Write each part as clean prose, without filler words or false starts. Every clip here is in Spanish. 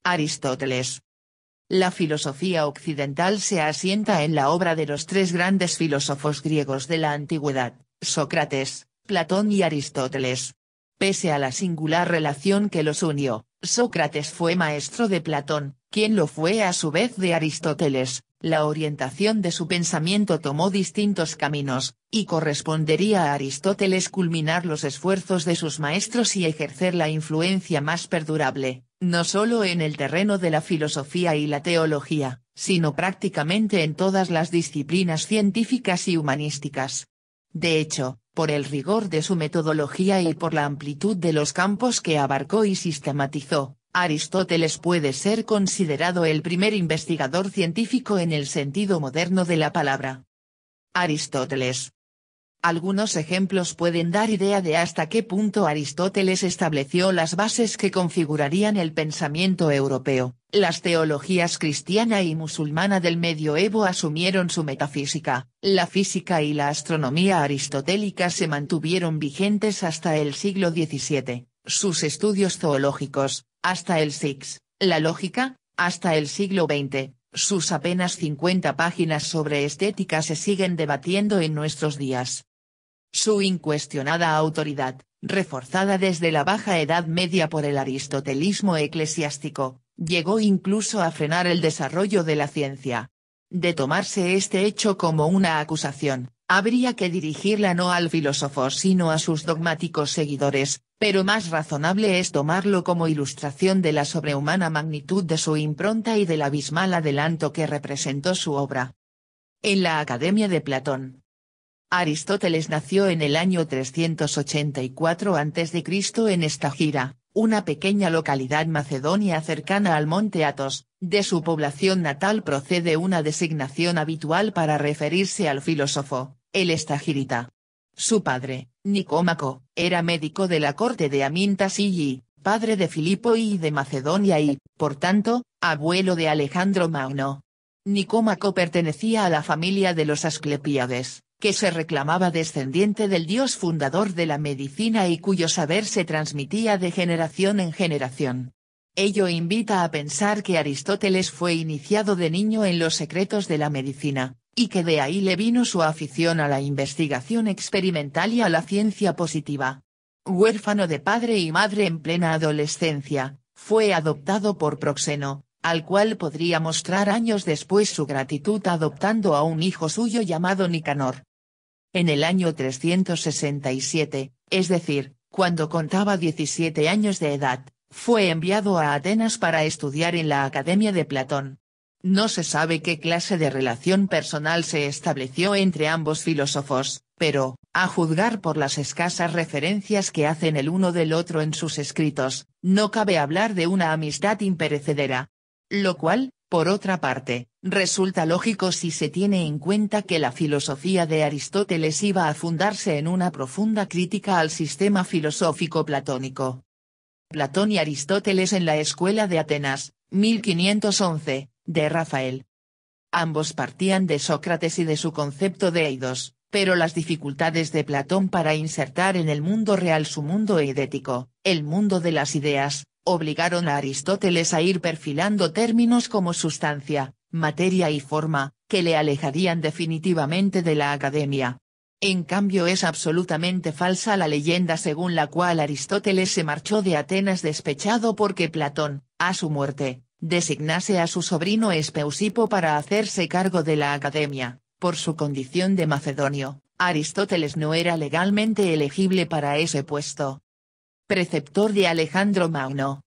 Aristóteles. La filosofía occidental se asienta en la obra de los tres grandes filósofos griegos de la antigüedad, Sócrates, Platón y Aristóteles. Pese a la singular relación que los unió, Sócrates fue maestro de Platón, quien lo fue a su vez de Aristóteles. La orientación de su pensamiento tomó distintos caminos, y correspondería a Aristóteles culminar los esfuerzos de sus maestros y ejercer la influencia más perdurable, no solo en el terreno de la filosofía y la teología, sino prácticamente en todas las disciplinas científicas y humanísticas. De hecho, por el rigor de su metodología y por la amplitud de los campos que abarcó y sistematizó, Aristóteles puede ser considerado el primer investigador científico en el sentido moderno de la palabra. Aristóteles. Algunos ejemplos pueden dar idea de hasta qué punto Aristóteles estableció las bases que configurarían el pensamiento europeo. Las teologías cristiana y musulmana del medioevo asumieron su metafísica, la física y la astronomía aristotélica se mantuvieron vigentes hasta el siglo XVII, sus estudios zoológicos, hasta el VI, la lógica, hasta el siglo XX, sus apenas 50 páginas sobre estética se siguen debatiendo en nuestros días. Su incuestionada autoridad, reforzada desde la Baja Edad Media por el aristotelismo eclesiástico, llegó incluso a frenar el desarrollo de la ciencia. De tomarse este hecho como una acusación, habría que dirigirla no al filósofo sino a sus dogmáticos seguidores, pero más razonable es tomarlo como ilustración de la sobrehumana magnitud de su impronta y del abismal adelanto que representó su obra. En la Academia de Platón. Aristóteles nació en el año 384 a.C. en Estagira, una pequeña localidad macedonia cercana al monte Athos. De su población natal procede una designación habitual para referirse al filósofo, el estagirita. Su padre, Nicómaco, era médico de la corte de Amintas y, padre de Filipo I de Macedonia y, por tanto, abuelo de Alejandro Magno. Nicómaco pertenecía a la familia de los Asclepíades, que se reclamaba descendiente del dios fundador de la medicina y cuyo saber se transmitía de generación en generación. Ello invita a pensar que Aristóteles fue iniciado de niño en los secretos de la medicina, y que de ahí le vino su afición a la investigación experimental y a la ciencia positiva. Huérfano de padre y madre en plena adolescencia, fue adoptado por Próxeno, al cual podría mostrar años después su gratitud adoptando a un hijo suyo llamado Nicanor. En el año 367, es decir, cuando contaba 17 años de edad, fue enviado a Atenas para estudiar en la Academia de Platón. No se sabe qué clase de relación personal se estableció entre ambos filósofos, pero, a juzgar por las escasas referencias que hacen el uno del otro en sus escritos, no cabe hablar de una amistad imperecedera. Lo cual, por otra parte, resulta lógico si se tiene en cuenta que la filosofía de Aristóteles iba a fundarse en una profunda crítica al sistema filosófico platónico. Platón y Aristóteles en la Escuela de Atenas, 1511, de Rafael. Ambos partían de Sócrates y de su concepto de eidos, pero las dificultades de Platón para insertar en el mundo real su mundo eidético, el mundo de las ideas, obligaron a Aristóteles a ir perfilando términos como sustancia, materia y forma, que le alejarían definitivamente de la academia. En cambio es absolutamente falsa la leyenda según la cual Aristóteles se marchó de Atenas despechado porque Platón, a su muerte, designase a su sobrino Espeusipo para hacerse cargo de la academia. Por su condición de macedonio, Aristóteles no era legalmente elegible para ese puesto. Preceptor de Alejandro Magno.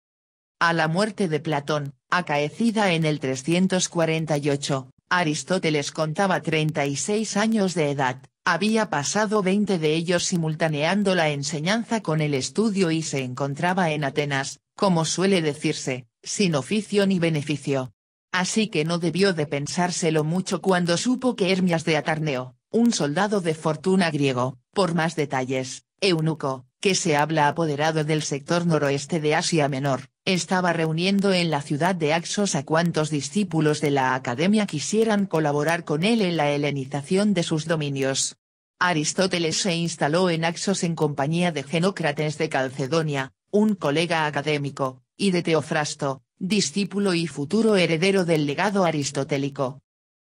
A la muerte de Platón, acaecida en el 348, Aristóteles contaba 36 años de edad, había pasado 20 de ellos simultaneando la enseñanza con el estudio y se encontraba en Atenas, como suele decirse, sin oficio ni beneficio. Así que no debió de pensárselo mucho cuando supo que Hermias de Atarneo, un soldado de fortuna griego, por más detalles, eunuco, que se habla apoderado del sector noroeste de Asia Menor, estaba reuniendo en la ciudad de Axos a cuantos discípulos de la academia quisieran colaborar con él en la helenización de sus dominios. Aristóteles se instaló en Axos en compañía de Genócrates de Calcedonia, un colega académico, y de Teofrasto, discípulo y futuro heredero del legado aristotélico.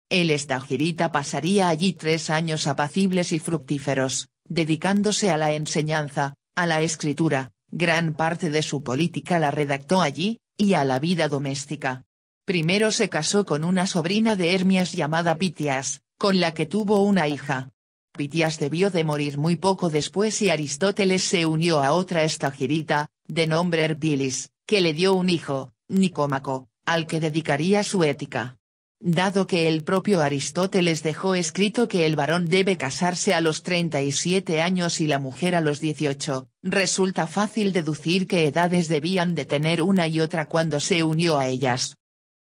El estagirita pasaría allí 3 años apacibles y fructíferos, dedicándose a la enseñanza, a la escritura, gran parte de su política la redactó allí, y a la vida doméstica. Primero se casó con una sobrina de Hermias llamada Pitias, con la que tuvo una hija. Pitias debió de morir muy poco después y Aristóteles se unió a otra estagirita, de nombre Herpilis, que le dio un hijo, Nicómaco, al que dedicaría su Ética. Dado que el propio Aristóteles dejó escrito que el varón debe casarse a los 37 años y la mujer a los 18, resulta fácil deducir qué edades debían de tener una y otra cuando se unió a ellas.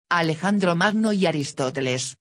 Alejandro Magno y Aristóteles.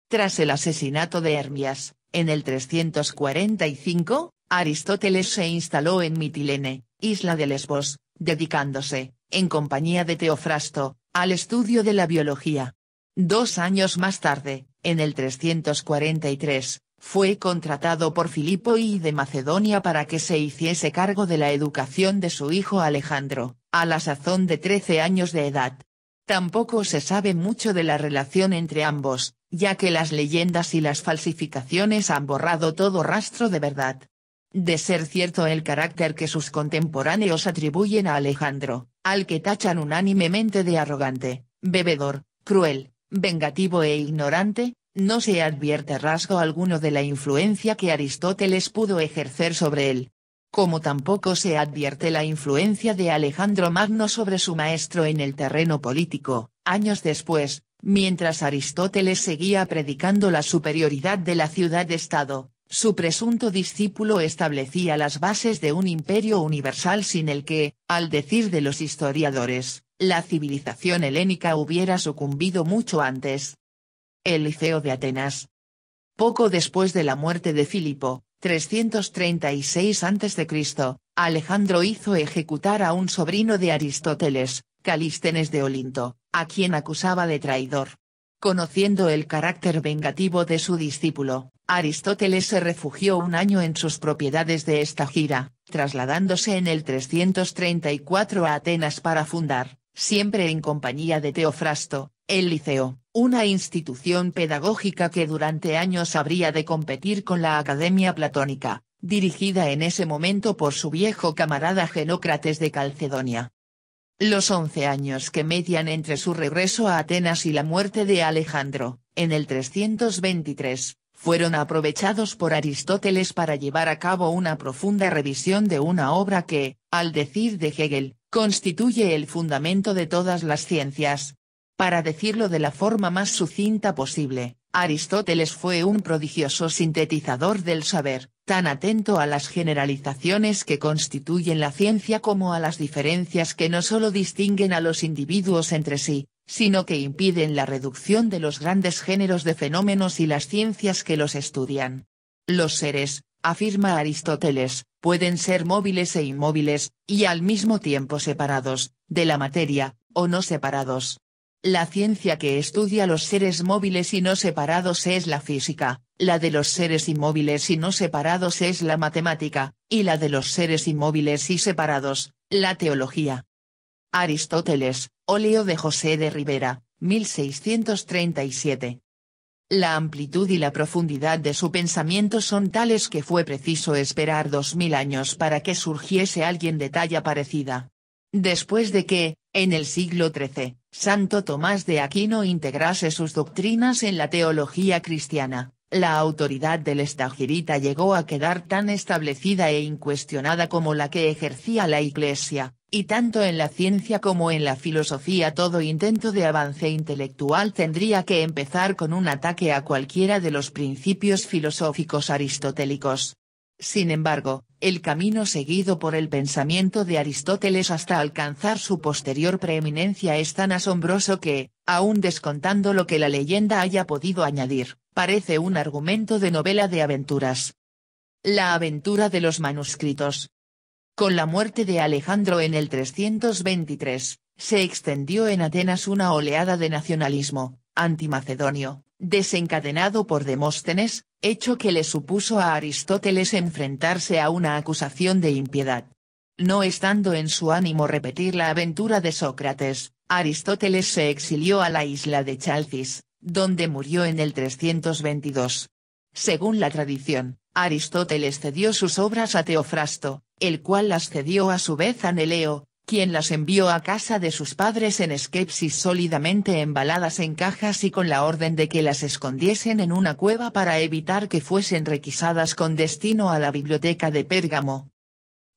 Tras el asesinato de Hermias, en el 345, Aristóteles se instaló en Mitilene, isla de Lesbos, dedicándose, en compañía de Teofrasto, al estudio de la biología. 2 años más tarde, en el 343, fue contratado por Filipo I de Macedonia para que se hiciese cargo de la educación de su hijo Alejandro, a la sazón de 13 años de edad. Tampoco se sabe mucho de la relación entre ambos, ya que las leyendas y las falsificaciones han borrado todo rastro de verdad. De ser cierto el carácter que sus contemporáneos atribuyen a Alejandro, al que tachan unánimemente de arrogante, bebedor, cruel, vengativo e ignorante, no se advierte rasgo alguno de la influencia que Aristóteles pudo ejercer sobre él. Como tampoco se advierte la influencia de Alejandro Magno sobre su maestro en el terreno político. Años después, mientras Aristóteles seguía predicando la superioridad de la ciudad-estado, su presunto discípulo establecía las bases de un imperio universal sin el que, al decir de los historiadores, la civilización helénica hubiera sucumbido mucho antes. El Liceo de Atenas. Poco después de la muerte de Filipo, 336 a.C., Alejandro hizo ejecutar a un sobrino de Aristóteles, Calístenes de Olinto, a quien acusaba de traidor. Conociendo el carácter vengativo de su discípulo, Aristóteles se refugió un año en sus propiedades de Estagira, trasladándose en el 334 a Atenas para fundar, siempre en compañía de Teofrasto, el Liceo, una institución pedagógica que durante años habría de competir con la Academia Platónica, dirigida en ese momento por su viejo camarada Genócrates de Calcedonia. Los 11 años que median entre su regreso a Atenas y la muerte de Alejandro, en el 323, fueron aprovechados por Aristóteles para llevar a cabo una profunda revisión de una obra que, al decir de Hegel, constituye el fundamento de todas las ciencias. Para decirlo de la forma más sucinta posible, Aristóteles fue un prodigioso sintetizador del saber, tan atento a las generalizaciones que constituyen la ciencia como a las diferencias que no solo distinguen a los individuos entre sí, sino que impiden la reducción de los grandes géneros de fenómenos y las ciencias que los estudian. Los seres, afirma Aristóteles, pueden ser móviles e inmóviles, y al mismo tiempo separados, de la materia, o no separados. La ciencia que estudia los seres móviles y no separados es la física, la de los seres inmóviles y no separados es la matemática, y la de los seres inmóviles y separados, la teología. Aristóteles, óleo de José de Ribera, 1637. La amplitud y la profundidad de su pensamiento son tales que fue preciso esperar 2000 años para que surgiese alguien de talla parecida. Después de que, en el siglo XIII, Santo Tomás de Aquino integrase sus doctrinas en la teología cristiana, la autoridad del estagirita llegó a quedar tan establecida e incuestionada como la que ejercía la Iglesia, y tanto en la ciencia como en la filosofía todo intento de avance intelectual tendría que empezar con un ataque a cualquiera de los principios filosóficos aristotélicos. Sin embargo, el camino seguido por el pensamiento de Aristóteles hasta alcanzar su posterior preeminencia es tan asombroso que, aun descontando lo que la leyenda haya podido añadir, parece un argumento de novela de aventuras. La aventura de los manuscritos. Con la muerte de Alejandro en el 323, se extendió en Atenas una oleada de nacionalismo antimacedonio, desencadenado por Demóstenes, hecho que le supuso a Aristóteles enfrentarse a una acusación de impiedad. No estando en su ánimo repetir la aventura de Sócrates, Aristóteles se exilió a la isla de Chalcis, donde murió en el 322. Según la tradición, Aristóteles cedió sus obras a Teofrasto, el cual las cedió a su vez a Neleo, quien las envió a casa de sus padres en Skepsis sólidamente embaladas en cajas y con la orden de que las escondiesen en una cueva para evitar que fuesen requisadas con destino a la biblioteca de Pérgamo.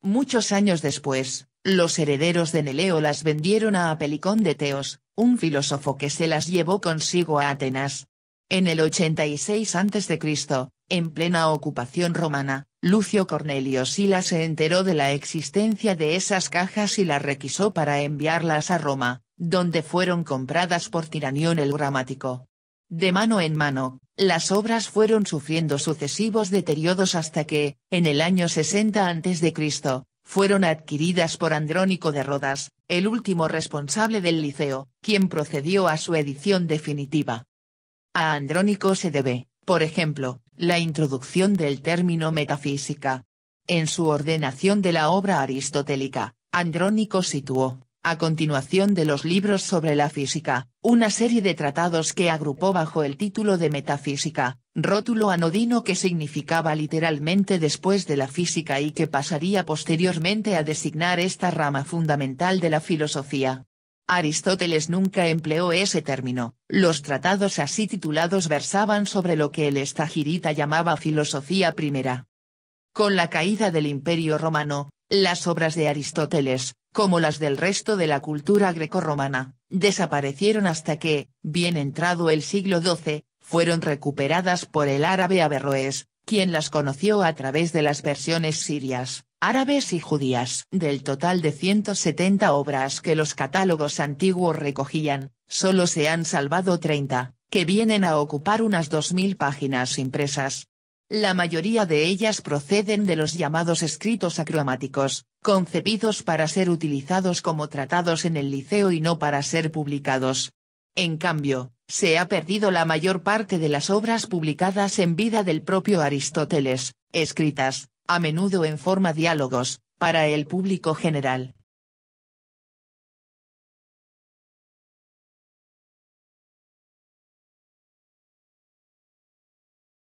Muchos años después, los herederos de Neleo las vendieron a Apelicón de Teos, un filósofo que se las llevó consigo a Atenas. En el 86 a.C., en plena ocupación romana, Lucio Cornelio Sila se enteró de la existencia de esas cajas y las requisó para enviarlas a Roma, donde fueron compradas por Tiranión el Gramático. De mano en mano, las obras fueron sufriendo sucesivos deterioros hasta que, en el año 60 a.C., fueron adquiridas por Andrónico de Rodas, el último responsable del Liceo, quien procedió a su edición definitiva. A Andrónico se debe, por ejemplo, la introducción del término metafísica. En su ordenación de la obra aristotélica, Andrónico situó, a continuación de los libros sobre la física, una serie de tratados que agrupó bajo el título de metafísica, rótulo anodino que significaba literalmente después de la física y que pasaría posteriormente a designar esta rama fundamental de la filosofía. Aristóteles nunca empleó ese término, los tratados así titulados versaban sobre lo que el estagirita llamaba filosofía primera. Con la caída del Imperio Romano, las obras de Aristóteles, como las del resto de la cultura grecorromana, desaparecieron hasta que, bien entrado el siglo XII, fueron recuperadas por el árabe Averroes, quien las conoció a través de las versiones sirias, árabes y judías. Del total de 170 obras que los catálogos antiguos recogían, solo se han salvado 30, que vienen a ocupar unas 2000 páginas impresas. La mayoría de ellas proceden de los llamados escritos acromáticos, concebidos para ser utilizados como tratados en el liceo y no para ser publicados. En cambio, se ha perdido la mayor parte de las obras publicadas en vida del propio Aristóteles, escritas, a menudo en forma diálogos, para el público general.